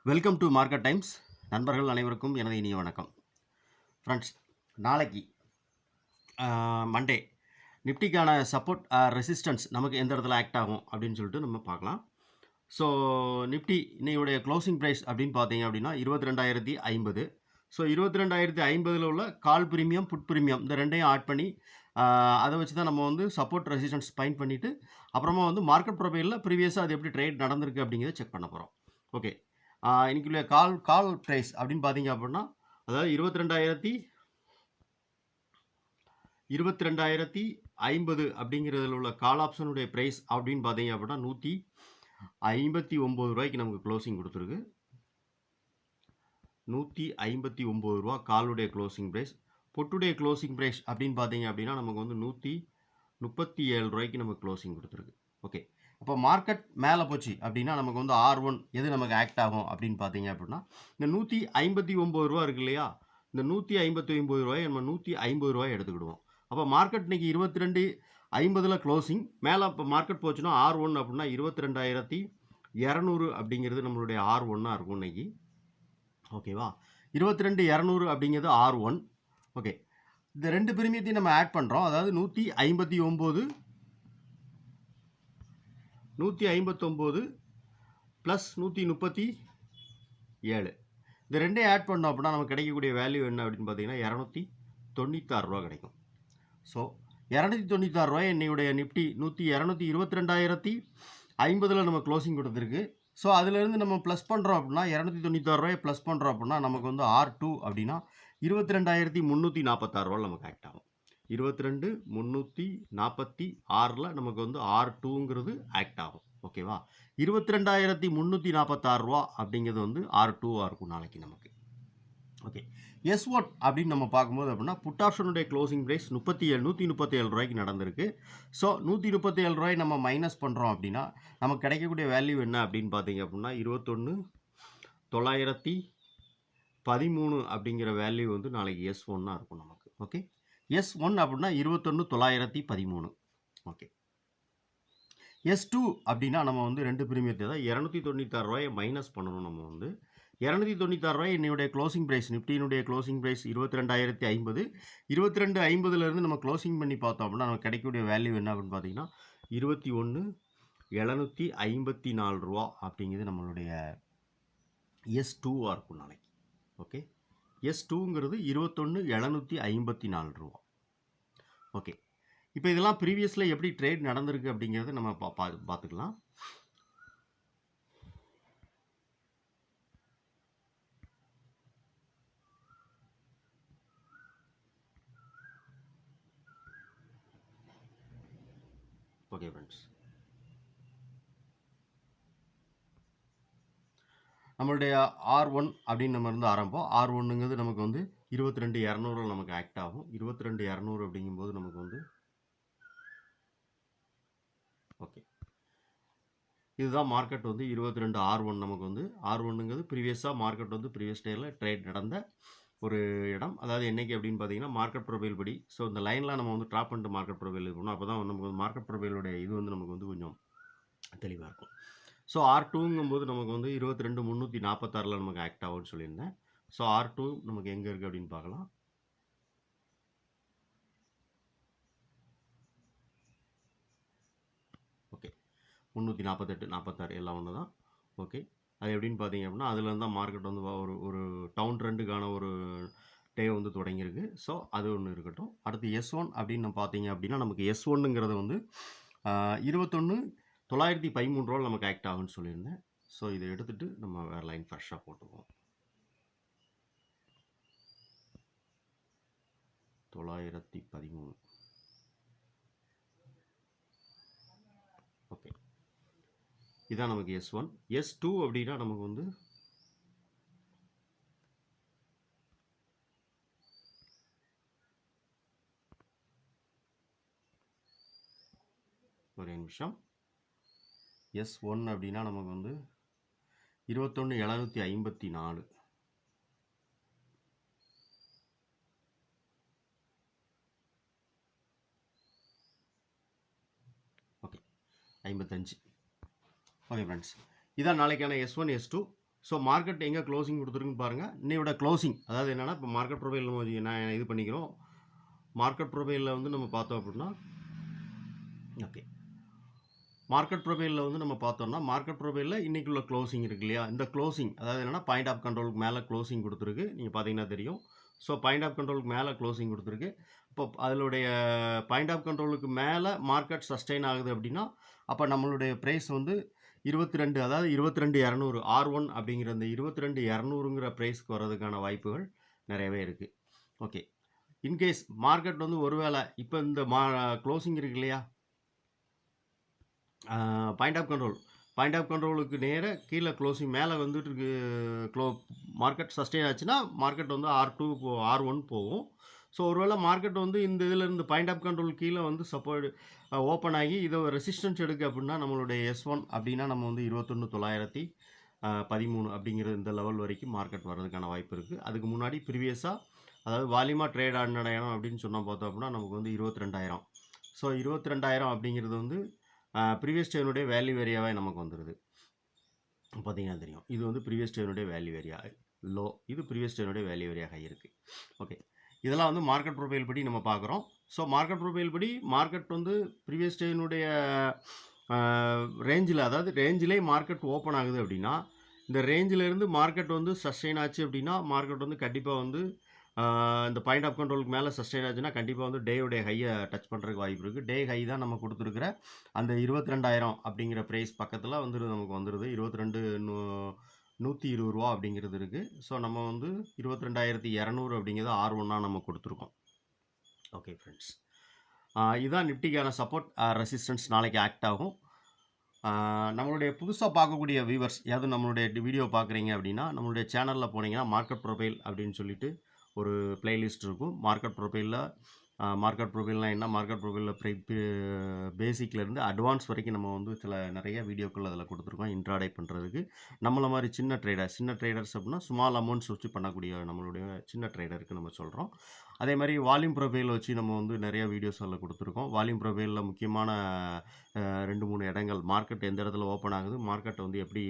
Welcome to market times. நண்பர்கள் அனைவருக்கும் எனது இனிய வணக்கம். ஃப்ரெண்ட்ஸ், நாளைக்கு மண்டே நிஃப்டிக்கான சப்போர்ட் ரெசிஸ்டன்ஸ் நமக்கு எந்த இடத்துல ஆக்ட் ஆகும் அப்படின்னு சொல்லிட்டு நம்ம பார்க்கலாம். ஸோ நிஃப்டி இன்னையுடைய க்ளோசிங் ப்ரைஸ் அப்படின்னு பார்த்தீங்க அப்படின்னா 22,050. ஸோ 22,050 உள்ள கால் ப்ரீமியம், புட் ப்ரீமியம் இந்த ரெண்டையும் ஆட் பண்ணி அதை வச்சு தான் நம்ம வந்து சப்போர்ட் ரெசிஸ்டன்ஸ் ஃபைண்ட் பண்ணிவிட்டு அப்புறமா வந்து மார்க்கெட் ப்ரொஃபைலில் ப்ரீவியஸாக அது எப்படி ட்ரேட் நடந்திருக்கு அப்படிங்கிறத செக் பண்ண போகிறோம். ஓகே, இன்னைக்குள்ள கால் ப்ரைஸ் அப்படின்னு பார்த்தீங்க அப்படின்னா, அதாவது 22,050 அப்படிங்கிறதுல உள்ள கால் ஆப்ஷனுடைய ப்ரைஸ் அப்படின்னு பார்த்தீங்க அப்படின்னா 159 ரூபாய்க்கு நமக்கு க்ளோசிங் கொடுத்துருக்கு. 159 ரூபா காலுடைய க்ளோசிங் ப்ரைஸ். பொட்டுடைய க்ளோசிங் ப்ரைஸ் அப்படின்னு பார்த்தீங்க அப்படின்னா நமக்கு வந்து 137 ரூபாய்க்கு நமக்கு க்ளோசிங் கொடுத்துருக்கு. ஓகே, அப்போ மார்க்கெட் மேலே போச்சு அப்படின்னா நமக்கு வந்து R1 எது நமக்கு ஆக்ட் ஆகும் அப்படின்னு பார்த்தீங்க அப்படின்னா, இந்த 159 ரூபா இருக்கு இல்லையா, இந்த 159 ரூபாயை நம்ம 150 ரூபாய் எடுத்துக்கிடுவோம். அப்போ மார்க்கெட் இன்னைக்கு 22,50 க்ளோசிங். மேலே இப்போ மார்க்கெட் போச்சுன்னா R1 அப்படின்னா 22,200 அப்படிங்கிறது நம்மளுடைய R1 இருக்கும் இன்னைக்கு. ஓகேவா, 22,200 அப்படிங்கிறது R1. ஓகே, இந்த ரெண்டு பிரீமியத்தையும் நம்ம ஆட் பண்ணுறோம். அதாவது 159 ப்ளஸ் 137 இந்த ரெண்டையும் ஆட் பண்ணோம் அப்படின்னா நமக்கு கிடைக்கக்கூடிய வேல்யூ என்ன அப்படின்னு பார்த்தீங்கன்னா 296 ரூபா கிடைக்கும். ஸோ 296 ரூபாய் என்னையுடைய நிஃப்டி 222,050 நம்ம க்ளோசிங் கொடுத்துருக்கு. ஸோ அதிலேருந்து நம்ம ப்ளஸ் பண்ணுறோம் அப்படின்னா 296 ரூபாயை ப்ளஸ் பண்ணுறோம் அப்படின்னா நமக்கு வந்து R2 அப்படின்னா 22,346 ரூபா நமக்கு ஆக்ட் ஆகும். 22,346 நமக்கு வந்து R2ங்கிறது ஆக்ட் ஆகும். ஓகேவா, 22,346 ரூபா அப்படிங்கிறது வந்து R2 இருக்கும் நாளைக்கு நமக்கு. ஓகே, S1 அப்படின்னு நம்ம பார்க்கும்போது அப்படின்னா புட் ஆப்ஷனுடைய க்ளோசிங் ப்ரைஸ் 137 ரூபாய்க்கு நடந்திருக்கு. ஸோ 137 ரூபாய் நம்ம மைனஸ் பண்ணுறோம் அப்படின்னா நமக்கு கிடைக்கக்கூடிய வேல்யூ என்ன அப்படின்னு பார்த்தீங்க அப்படின்னா 21,913 அப்படிங்கிற வேல்யூ வந்து நாளைக்கு S1 இருக்கும் நமக்கு. ஓகே, S1 அப்படின்னா 21,913. ஓகே, S2 அப்படின்னா நம்ம வந்து ரெண்டு பிரீமியத்தை தான் 296 ரூபாயை மைனஸ் பண்ணணும். நம்ம வந்து 296 ரூபாய் என்னுடைய க்ளோசிங் ப்ரைஸ், நிஃப்டியினுடைய க்ளோசிங் ப்ரைஸ் 22,050. 22,50 நம்ம க்ளோசிங் பண்ணி பார்த்தோம் அப்படின்னா நமக்கு கிடைக்கக்கூடிய வேல்யூ என்ன அப்படின்னு பார்த்தீங்கன்னா 21,754 ரூபா அப்படிங்கிறது நம்மளுடைய S2 இருக்கும் நாளைக்கு. ஓகே, S2ங்கிறது 21,754 ரூபா. ஓகே, இப்போ இதெல்லாம் ப்ரீவியஸில் எப்படி ட்ரேட் நடந்திருக்கு அப்படிங்கிறத நம்ம பார்த்துக்கலாம். ஓகே ஃப்ரெண்ட்ஸ், நம்மளுடைய R1 அப்படின்னு நம்ம இருந்து ஆரம்பிப்போம். R1ங்கிறது நமக்கு வந்து 22,200 நமக்கு ஆக்ட் ஆகும். 22,200 அப்படிங்கும்போது நமக்கு வந்து ஓகே, இதுதான் மார்க்கெட் வந்து 22 R1 நமக்கு வந்து R1ங்கிறது ப்ரீவியஸாக மார்க்கெட் வந்து ப்ரீவியஸ் டேயில் ட்ரேட் நடந்த ஒரு இடம். அதாவது என்னைக்கு அப்படின்னு பார்த்தீங்கன்னா மார்க்கெட் ப்ரொஃபைல் படி. ஸோ இந்த லைன்லாம் நம்ம வந்து ட்ராப் பண்ணிட்டு மார்க்கெட் ப்ரொஃபைல் இருக்கணும். அப்போ தான் நமக்கு வந்து மார்க்கெட் ப்ரொஃபைலுடைய இது வந்து நமக்கு வந்து கொஞ்சம் தெளிவாக இருக்கும். ஸோ R2ங்கும்போது நமக்கு வந்து 22,346 நமக்கு ஆக்ட் ஆகும்னு சொல்லியிருந்தேன். ஸோ R2 நமக்கு எங்கே இருக்குது அப்படின்னு பார்க்கலாம். ஓகே, 348, 46 எல்லாம் ஒன்று தான். ஓகே, அது எப்படின்னு பார்த்தீங்க அப்படின்னா அதுலேருந்து தான் மார்க்கெட் வந்து ஒரு டவுன் ட்ரெண்டுக்கான ஒரு டே வந்து தொடங்கியிருக்கு. ஸோ அது ஒன்று இருக்கட்டும். அடுத்து S1 அப்படின்னு நம்ம பார்த்தீங்க அப்படின்னா நமக்கு S1ங்கிறது வந்து 21,913 ரூபா நமக்கு ஆக்ட் ஆகும்னு சொல்லியிருந்தேன். ஸோ இதை எடுத்துகிட்டு நம்ம வேறு லைன் ஃப்ரெஷ்ஷாக போட்டுக்குவோம். 913. ஓகே, இதான் நமக்கு S1. S2 அப்படின்னா நமக்கு வந்து ஒரே நிமிஷம். S1 அப்படின்னா நமக்கு வந்து 21,754. ஓகே, 55. ஓகே ஃப்ரெண்ட்ஸ், இதான் நாளைக்கான S1 S2. ஸோ மார்க்கெட் எங்கே க்ளோசிங் கொடுத்துருக்குன்னு பாருங்கள். இன்னையோட க்ளோசிங் அதாவது என்னென்னா இப்போ மார்க்கெட் ப்ரொஃபைல் நம்ம நான் இது பண்ணிக்கிறோம். மார்க்கெட் ப்ரொஃபைலில் வந்து நம்ம பார்த்தோம் அப்படின்னா ஓகே மார்க்கெட் ப்ரொஃபைலில் வந்து நம்ம பார்த்தோம்னா மார்க்கெட் ப்ரொஃபைலில் இன்றைக்குள்ள க்ளோசிங் இருக்கு இல்லையா, இந்த க்ளோசிங் அதாவது என்னென்னா பாயிண்ட் ஆஃப் கண்ட்ரோலுக்கு மேலே க்ளோசிங் கொடுத்துருக்கு. நீங்கள் பார்த்தீங்கன்னா தெரியும். ஸோ பாயிண்ட் ஆஃப் கண்ட்ரோலுக்கு மேலே க்ளோசிங் கொடுத்துருக்கு. இப்போ அதனுடைய பாயிண்ட் ஆஃப் கண்ட்ரோலுக்கு மேலே மார்க்கெட் சஸ்டெயின் ஆகுது அப்படின்னா அப்போ நம்மளுடைய ப்ரைஸ் வந்து 22 அதாவது 22,200 R1 அப்படிங்கிற அந்த 22,200ங்கிற ப்ரைஸ்க்கு வர்றதுக்கான வாய்ப்புகள் நிறையவே இருக்குது. ஓகே இன்கேஸ் மார்க்கெட் வந்து ஒருவேளை இப்போ இந்த க்ளோசிங் இருக்கு இல்லையா, பாயிண்ட் ஆஃப் கண்ட்ரோலுக்கு நேராக கீழே க்ளோசிங் மேலே வந்துட்டு இருக்கு. மார்க்கெட் சஸ்டெயின் ஆச்சுன்னா மார்க்கெட் வந்து R2 R1 போகும். ஸோ ஒருவேளை மார்க்கெட் வந்து இந்த இதில் இருந்து பாயிண்ட் ஆஃப் கண்ட்ரோல் கீழே வந்து சப்போர்ட் ஓப்பன் ஆகி இதை ரெசிஸ்டன்ஸ் எடுக்கு அப்படின்னா நம்மளுடைய S1 அப்படின்னா நம்ம வந்து 21,913 அப்படிங்கிற இந்த லெவல் வரைக்கும் மார்க்கெட் வர்றதுக்கான வாய்ப்பு இருக்குது. அதுக்கு முன்னாடி ப்ரீவியஸாக அதாவது வால்யூமாக ட்ரேட் ஆன இடம் அப்படின்னு சொன்னால் பார்த்தோம் அப்படின்னா நமக்கு வந்து 22,000. ஸோ 22,000 அப்படிங்கிறது வந்து ப்ரீவியஸ் டேனுடைய வேல்யூ ஏரியாவே நமக்கு வந்துடுது. பார்த்தீங்கன்னா தெரியும். இது வந்து ப்ரீவியஸ் டேனுடைய வேல்யூ ஏரியா லோ, இது ப்ரீவியஸ் டேனுடைய வேல்யூ ஏரியா ஹை இருக்குது. ஓகே இதெல்லாம் வந்து மார்க்கெட் ப்ரொஃபைல் படி நம்ம பார்க்குறோம். ஸோ மார்க்கெட் ப்ரொஃபைல் படி மார்க்கெட் வந்து ப்ரீவியஸ் டேனுடைய ரேஞ்சில் அதாவது ரேஞ்சிலே மார்க்கெட் ஓப்பன் ஆகுது அப்படின்னா இந்த ரேஞ்சிலேருந்து மார்க்கெட் வந்து சஸ்டெயின் ஆச்சு அப்படின்னா மார்க்கெட் வந்து கண்டிப்பாக வந்து இந்த பாயிண்ட் ஆஃப் கண்ட்ரோலுக்கு மேலே சஸ்டெயின் ஆச்சுன்னா கண்டிப்பாக வந்து டேயோடைய ஹையை டச் பண்ணுறதுக்கு வாய்ப்பு இருக்குது. டே ஹை தான் நம்ம கொடுத்துருக்குற அந்த 22,000 அப்படிங்கிற ப்ரைஸ் பக்கத்தில் வந்துடுது, நமக்கு வந்துடுது 22,120 ரூபா அப்படிங்கிறது இருக்குது. ஸோ நம்ம வந்து 22,200 அப்படிங்கிறது R1 நம்ம கொடுத்துருக்கோம். ஓகே ஃப்ரெண்ட்ஸ், இதுதான் நிஃப்டிக்கான சப்போர்ட் ரெசிஸ்டன்ஸ் நாளைக்கு ஆக்ட் ஆகும். நம்மளுடைய புதுசாக பார்க்கக்கூடிய வியூவர்ஸ் யாவது நம்மளுடைய வீடியோ பார்க்குறீங்க அப்படின்னா நம்மளுடைய சேனலில் போனீங்கன்னா மார்க்கெட் ப்ரொஃபைல் அப்படின்னு சொல்லிட்டு ஒரு பிளேலிஸ்ட் இருக்கும். மார்க்கெட் ப்ரொஃபைல்னால் என்ன, மார்க்கெட் ப்ரொஃபைலில் பேசிக்லேருந்து அட்வான்ஸ் வரைக்கும் நம்ம வந்து நிறைய வீடியோக்கள் அதில் கொடுத்துருக்கோம் இன்ட்ராடே பண்ணுறதுக்கு. நம்மளை மாதிரி சின்ன ட்ரேடர்ஸ் அப்படின்னா ஸ்மால் அமௌண்ட்ஸ் வச்சு பண்ணக்கூடிய நம்மளுடைய சின்ன ட்ரேடருக்கு நம்ம சொல்கிறோம். அதே மாதிரி வால்யூம் ப்ரொஃபைல் வச்சு நம்ம வந்து நிறைய வீடியோஸ் அதில் கொடுத்துருக்கோம். வால்யூம் ப்ரொஃபைலில் முக்கியமான 2-3 இடங்கள் மார்க்கெட் எந்த இடத்துல ஓப்பன் ஆகுது, மார்க்கெட் வந்து எப்படி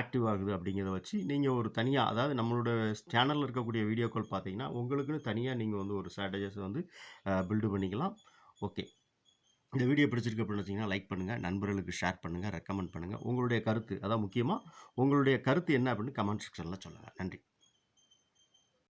ஆக்டிவ் ஆகுது அப்படிங்கிறத வச்சு நீங்கள் ஒரு தனியாக அதாவது நம்மளோட சேனலில் இருக்கக்கூடிய வீடியோக்கள் பார்த்தீங்கன்னா உங்களுக்குன்னு தனியாக நீங்கள் வந்து ஒரு ஸ்ட்ராட்டஜிஸ் வந்து பில்டு பண்ணிக்கலாம். ஓகே இந்த வீடியோ பிடிச்சிருக்கு அப்படின்னு வச்சிங்கன்னா லைக் பண்ணுங்கள், நண்பர்களுக்கு ஷேர் பண்ணுங்கள், ரெக்கமெண்ட் பண்ணுங்கள். உங்களுடைய கருத்து அதான் முக்கியமாக உங்களுடைய கருத்து என்ன அப்படின்னு கமெண்ட் செக்ஷனில் சொல்லுங்கள். நன்றி.